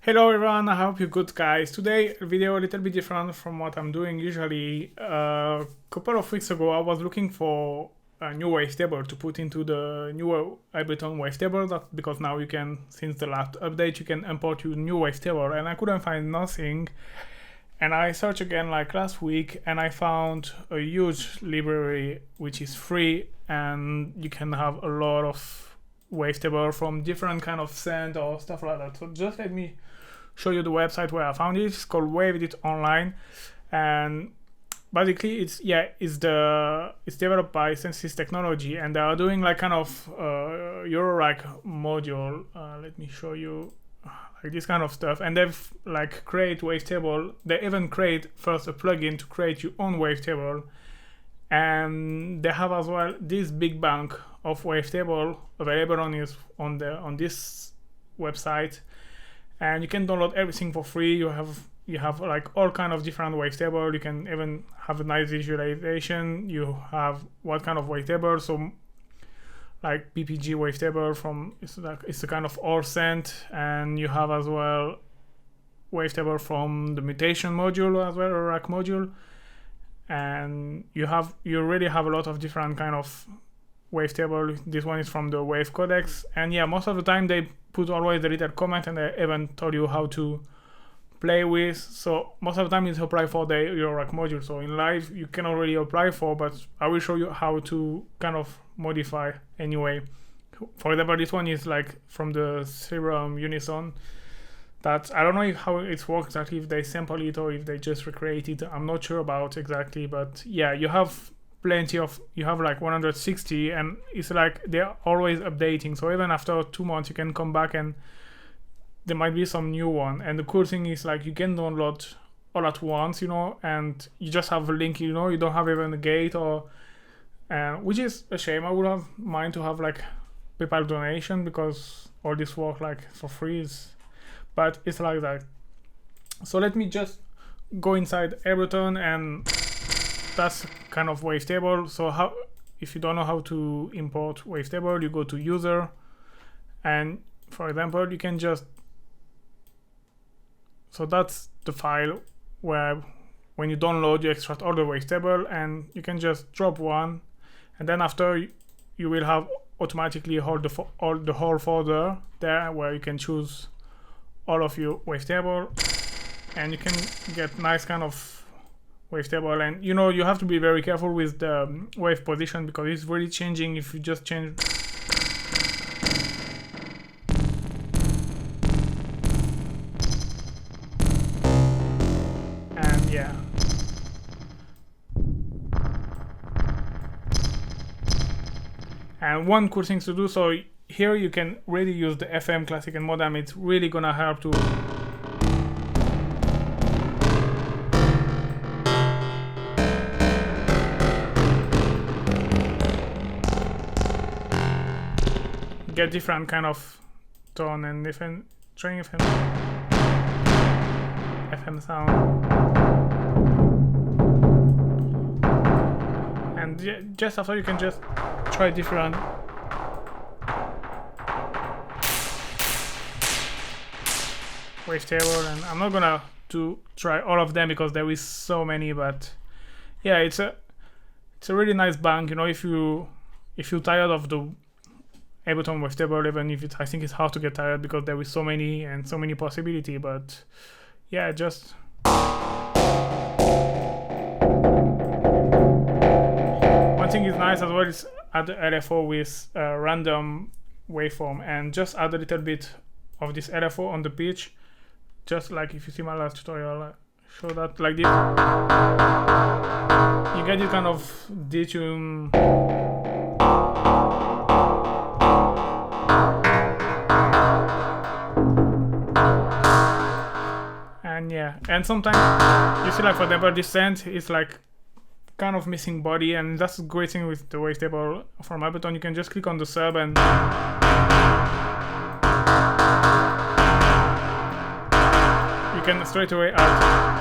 Hello everyone, I hope you're good guys. Today a video a little bit different from what I'm doing usually. A couple of weeks ago I was looking for a new wavetable to put into the new Ableton wavetable, because now you can, since the last update, you can import your new wavetable, and I couldn't find nothing. And I searched again like last week and I found a huge library which is free, and you can have a lot of wavetable from different kind of sound or stuff like that. So just let me show you the website where I found it. It's called WAVETABLES online, and basically it's developed by Sensis Technology, and they are doing like kind of Euro-like module. Let me show you like this kind of stuff, and they've like create wavetable. They even create first a plugin to create your own wavetable, and they have as well this big bank of wavetable available on this website, and you can download everything for free. You have like all kind of different wavetable. You can even have a nice visualization. You have what kind of wavetable, so like PPG wavetable from it's a kind of OR scent, and you have as well wavetable from the mutation module as well, or rack module, and you already have a lot of different kind of wavetable. This one is from the wave codecs, and yeah, most of the time they put always the little comment, and they even told you how to play with. So most of the time it's apply for your rack module. So in live you can already apply for, but I will show you how to kind of modify anyway. For example, this one is like from the Serum Unison. That I don't know how it works exactly, if they sample it or if they just recreate it. I'm not sure about exactly, but yeah, you have you have like 160, and it's like they're always updating. So even after 2 months you can come back and there might be some new one. And the cool thing is like you can download all at once, and you just have a link, you don't have even a gate, or which is a shame. I would have mind to have like PayPal donation, because all this work like for free but it's like that. So let me just go inside Ableton, and that's kind of wavetable. So if you don't know how to import wavetable, you go to user, and for example you can just, so that's the file where when you download you extract all the wavetable, and you can just drop one, and then after you will have automatically all the whole folder there where you can choose all of your wavetable, and you can get nice kind of wavetable. And you have to be very careful with the wave position, because it's really changing if you just change. And yeah, and one cool thing to do, so here you can really use the FM classic and modem. It's really gonna help to get different kind of tone and different string FM sound. And just after you can just try different wavetable, and I'm not gonna try all of them because there is so many, but yeah, it's a really nice bank. If you're tired of the Ableton wavetable, even if I think it's hard to get tired because there is so many and so many possibilities. But yeah, just one thing is nice as well is add the LFO with a random waveform, and just add a little bit of this LFO on the pitch, just like if you see my last tutorial, I show that like this. You get this kind of detune. And yeah, and sometimes you see, like for example, this scent is like kind of missing body, and that's a great thing with the wavetable from Ableton. You can just click on the sub, and you can straight away add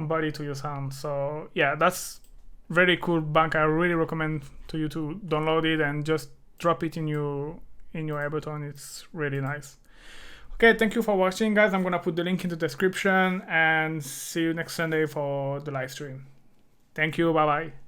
body to your sound. So yeah, that's very cool bank. I really recommend to you to download it and just drop it in your in your Ableton. It's really nice. Okay, thank you for watching, guys. I'm gonna put the link in the description, and see you next Sunday for the live stream. Thank you, bye bye.